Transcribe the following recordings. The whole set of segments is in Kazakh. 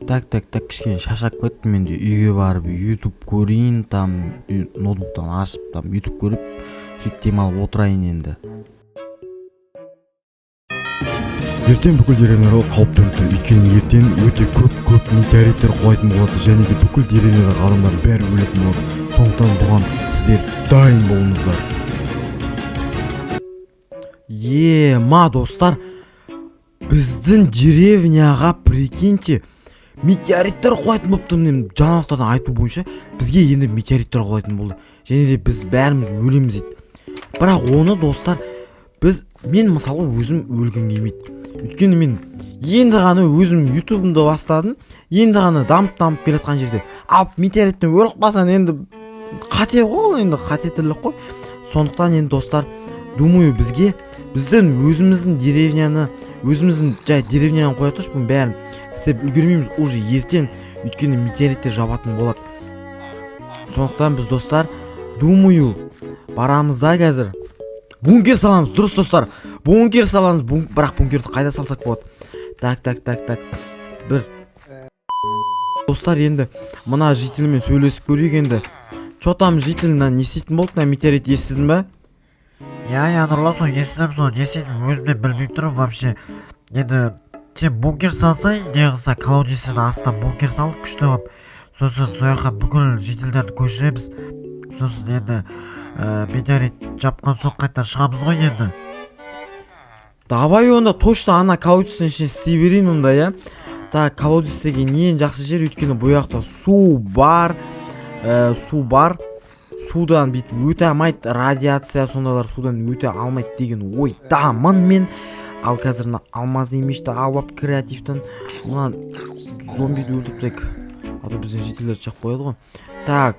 Так, кішкене шаршап кеттім мен де. Үйге барып YouTube көрейін, там ноутбуктан ашып, там YouTube көріп, сөйтіп демалып отырайын енді. Ертең бүкіл деревняға қауіп төніп тұр. Өйткені ертең өте көп метеориттер құлайтын болады және де бүкіл деревнядағы адамдар бәрі өлетін болады. Сондықтан бұған сіздер дайын болыңыздар. Ма достар, біздің деревняға, прикиньте, метеориттер құлайтын болыпты. Жаңалықтардан айту бойынша бізге енді метеориттер құлайтын болды және де біз бәріміз өлеміз дейді. Бірақ оны достар, мен мысалы өзім өлгім келмейді. Өйткені мен енді ғана өзім ютубымды бастадым, енді ғана дамып келе жатқан жерде алып метеориттен өліп қалсаң енді қате ғой, енді қате тірлік қой. Сондықтан енді достар, думаю, біздің өзіміздің деревняны, өзіміздің деревняны қоя тұршы, бұның бәрін істеп үлгермейміз уже ертең, өйткені метеориттер жабатын болады. Сондықтан біз достар, думаю, барамыз да қазір. Бункер саламыз, дұрыс достар. Бункер саламыз, бірақ бункерді қайда салсақ болады? Так. Достар, енді мына жителмен сөйлесіп көрейік енді. Чо там жителінен не істейтін болдық, метеорит естідің ба? Я Нұрлан, сол естідім, сол не істейтін өзім де білмей тұрмын вообще. Енді сен бункер салсай, не қылса, колодесінің астына бункер салып күшті болып, сосын сояққа бүкіл жителдерді көшіреміз. Сосын енді метеорит жапқан соң қайтар шығамыз ғой енді. Давай онда точно ана колодестің ішіне істей берейін онда, я. Колодестегі ең жақсы жер, өйткені бұл жақта су бар. Судан бүйтіп өте алмайды, радиация сондайлар судан өте алмайды деген ойдамын мен. Ал қазір алмазды емешті алып креативтен мына зомбиді өлтірсек, а то біздің жителер шығып қояды ғой. Так,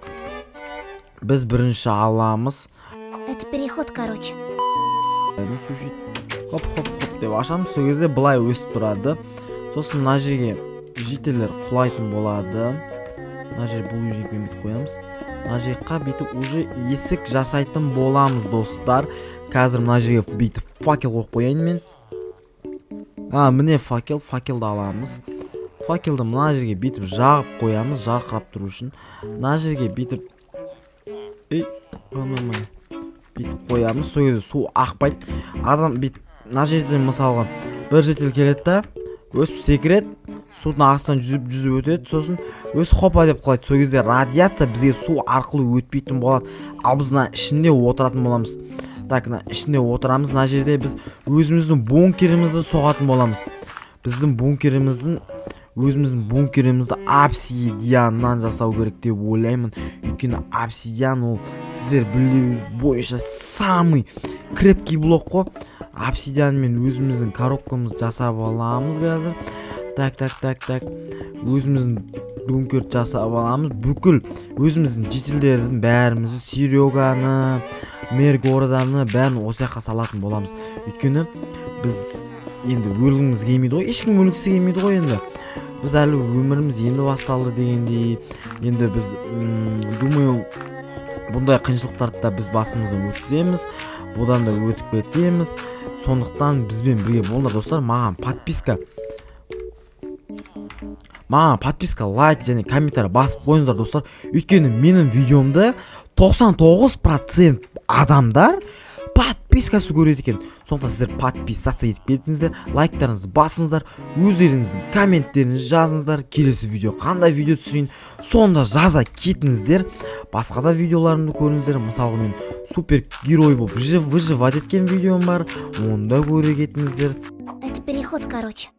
біз бірінші аламыз. Это переход, короче. Хоп деп ашамыз, сол кезде былай өсіп тұрады. Сосын мына жерге жителер құлайтын болады. Мына жер бұл үйжекпен бүйтіп қоямыз. Мына жерге бүйтіп уже есік жасайтын боламыз достар. Қазір мына жерге бүйтіп факел қойып қояйын мен. Міне факелді аламыз. Факелді мына жерге бүйтіп жағып қоямыз, жарқырап тұру үшін. Мына жерге бүйтіп бүйтіп қоямыз, сол кезде су ақпайды. Адам бүйтіп мына жерден мысалға бір житель келеді да, өсіп секіреді, судың астынан жүзіп өтеді, сосын өсіп хопа деп қалайды. Сол кезде радиация бізге су арқылы өтпейтін болады. Ал біз мына ішінде отыратын боламыз. Так, мына ішінде отырамыз. Мына жерде біз өзіміздің бункерімізді соғатын боламыз. Өзіміздің бункерімізді обсидианнан жасау керек деп ойлаймын. Өйткені обсидиан ол сіздер білуіңіз бойынша самый крепкий блок қой. Обсидианмен өзіміздің коробкамызды жасап аламыз қазір. Так. Өзіміздің бункер жасап аламыз. Бүкіл өзіміздің жителдердің бәрімізді, Сереганы, Мергороданы бәрін осы жаққа салатын боламыз. Өйткені біз енді өлгіміз келмейді ғой, ешкім өлгісі келмейді ғой енді. Біз әлі өміріміз енді басталды дегендей. Енді біз думаю, бұндай қиыншылықтарды да біз басымыздан өткіземіз, бұдан да өтіп кетеміз. Сондықтан бізбен бірге болыңдар достар. Маған подписка, лайк және комментарий басып қойыңыздар достар. Өйткені менің видеомды 99% адамдар подпискасы көреді екен. Сондықтан сіздер подписаться етіп кетіңіздер, лайктарыңызды басыңыздар, өздеріңіздің комменттеріңізді жазыңыздар. Келесі видео қандай видео түсірейін, сонда жаза кетіңіздер. Басқа да видеоларымды көріңіздер. Мысалға мен супер герой болып выживать еткен видеом бар, оны да көре кетіңіздер. Это переход, короче.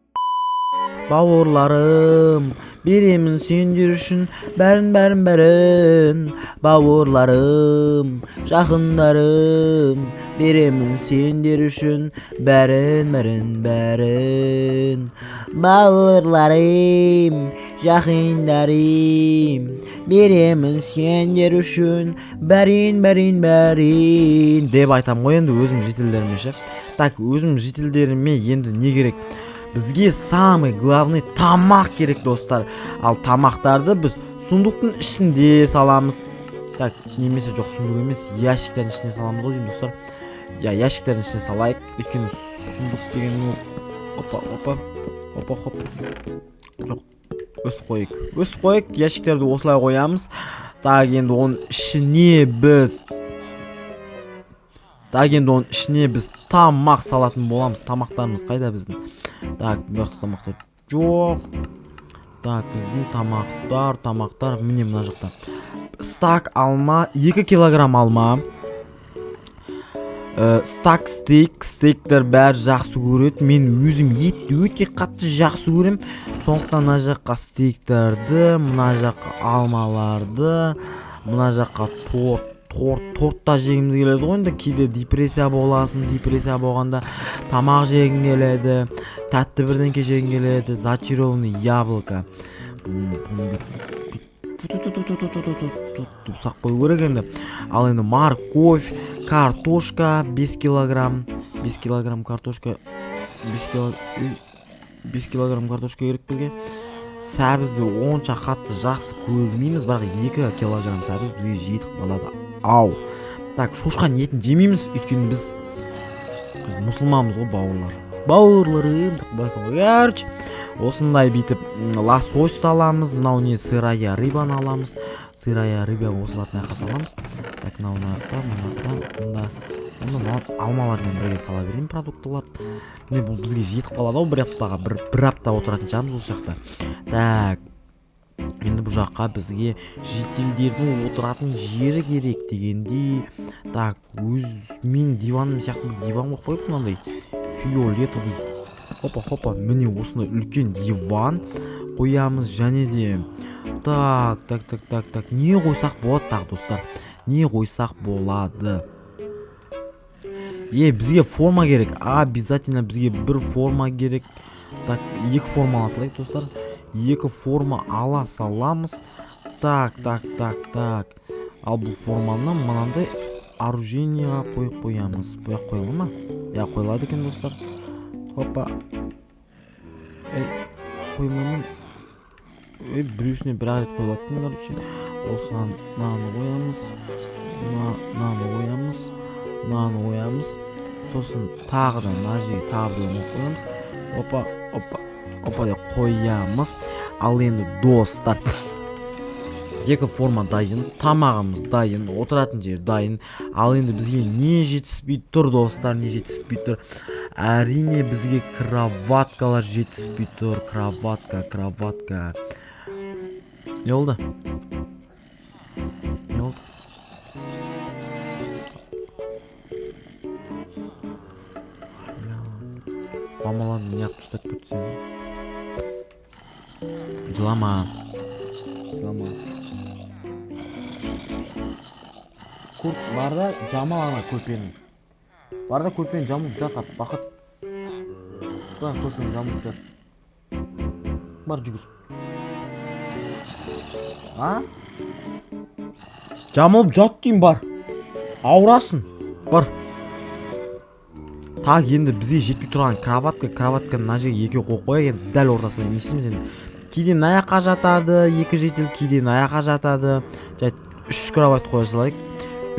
Бауырларым, беремін сендер үшін бәрін. Бауырларым, жақындарым, беремін сендер үшін бәрін. Бауырларым, жақындарым, беремін сендер үшін бәрін. Деп айтам ғой енді өзім жителдеріме ше. Так, өзім жителдеріме енді не керек? Бізге самый главный тамақ керек достар. Ал тамақтарды біз сундуктың ішінде саламыз. Так, немесе жоқ, сундук емес, ящиктердің ішіне саламыз ғой деймін достар. Ящиктердің ішіне салайық. Өйткені сундук деген опа. Жоқ. өстіп қойық, ящиктерді осылай қоямыз. Так, енді оның ішіне біз тамақ салатын боламыз. Тамақтарымыз қайда біздің? Так, бұяқта тамақтар жоқ. Так, біздің тамақтар міне мына жақта. Стак алма, 2 килограмм алма. Стак стейктер бәрі жақсы көреді. Мен өзім етті өте қатты жақсы көрем. Сондықтан мына жаққа стейктерді, мына жаққа алмаларды, мына жаққа тортта жегіміз келеді ғой. Енді кейде депрессия боласың, депрессия болғанда тамақ жегің келеді, тәтті бірдеңке жегің келеді, зачарованный яблоко. Тұпсақ қой керек енді. Ал енді морковь, картошка 5 килограмм картошка 5 килограмм картошка керек бізге. Сәбізді онша қатты жақсы көрмейміз, бірақ 2 килограмм сәбіз бізге жетіп қалады. Ау. Так, шошқан етін жемейміз, өйткені біз мұсылманбыз ғой, бауырларым деп қойсың ғой. Короче, осындай бүйтіп лососьты аламыз, мынау не сырая рыбаны аламыз. Сырая рыба осылатын аяққа саламыз. Так, мына алмалармен бірге сала берейін продуктылар. Міне бұл бізге жетіп қалады ау, бір апта отыратын шығармыз осы жақта. Так, енді бұл жаққа бізге жителдердің отыратын жері керек дегенде. Так, мен диваным сияқты диван қойып қойып, мынандай фиолетовый. Хопа, міне осындай үлкен диван қоямыз, және де так, не қойсақ болады, так, достар, не қойсақ болады? Бізге форма керек, обязательно бізге бір форма керек. Так, 2 форма ала салайық, достар, 2 форма ала саламыз. Так, ал бұл форманы мынандай оружиеға қойып қоямыз. Бұяқ қойылы ма? Қойылады екен, достар. Хопа. Қойылымын біреусіне бір арет қойылады екен, короче. Осыған наны қоямыз. Сосын тағы да мына жерге тағы бір қоямыз. Опа деп қоямыз. Ал енді достар, 2 форма дайын, тамағымыз дайын, отыратын жер дайын. Ал енді бізге не жетіспей тұр, достар, не жетіспей тұр? Әрине бізге кроваткалар жетіспей тұр. Кроватка. Не oldu? Mamalarını yapmışlar kötü seni. Жылама. Kurt barda жамалана көрпені. Барда көрпені жамылып жатат, бақыт. Бар көрпені жамылып жат. Бар жүгір. Жамылып жат деймін, бар. Ауырасың. Бар. Так, енді бізге жетпей тұрған кроватка мына жерге 2 қойып қояйық, енді дәл ортасына не істейміз енді. Кейден аяққа жатады, 2 жетел, кейден аяққа жатады. 3 кроват қоя салайық.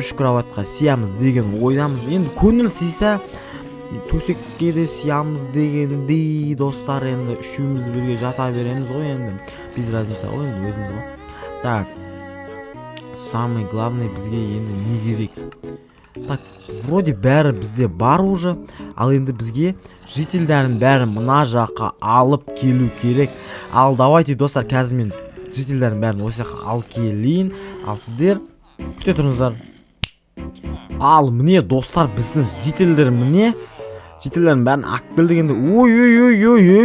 3 кроватқа сиямыз деген ойдамыз. Енді көңіл сыйса төсекке де сиямыз дегенде, достар, енді үшеуміз бірге жата береміз ғой, енді без разница ғой, енді өзіміз ғой. Так, самый главный бізге енді не керек? Так, вроде бәрі бізде бар уже. Ал енді бізге жителдердің бәрін мына жаққа алып келу керек. Ал давайте, достар, қазір мен жителдердің бәрін осы жаққа алып келейін. Ал сіздер күте тұрыңыздар. Ал міне, достар, біздің жителдердің бәрін алып келдік енді. Ой,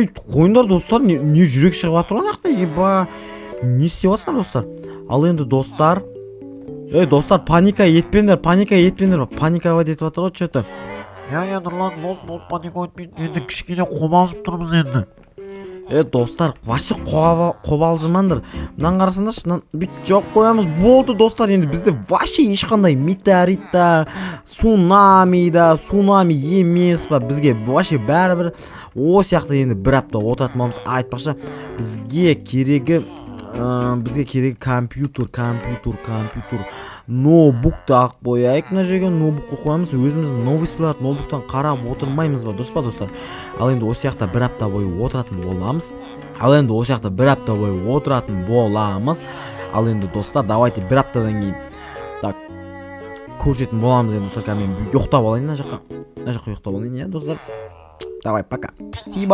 қойыңдар, достар, не жүрек шығып жатыр ғой ақта, еба. Не істеп жатсыңдар, достар? Ал енді, достар, достар, паника етпеңдер, паника етіп жатыр ғой, что-то. Нұрлан, бол паника етпейді, енді кішкене қобалжып тұрмыз енді. Достар, вообще қобалжымаңдар. Мынан қарасаңдаршы, бүйтіп жоқ қоямыз, болды, достар. Енді бізде вообще ешқандай метеорит та, цунами емес па, бізге вообще бәрібір о сияқты енді бір апта отыратын боламыз. Айтпақшы, бізге керегі компьютер. ноутбукты алып қояйық. Мына жерге ноутбукты қоямыз. Өзіміздің новостиларды ноутбуктан қарап отырмаймыз ба, дұрыс па достар? Ал енді осы жақта бір апта бойы отыратын боламыз. Ал енді достар, давайте бір аптадан кейін так көрсететін боламыз енді достар. Мен ұйықтап алайын мына жаққа. Ұйықтап алайын, иә достар. Давай, пока. See you,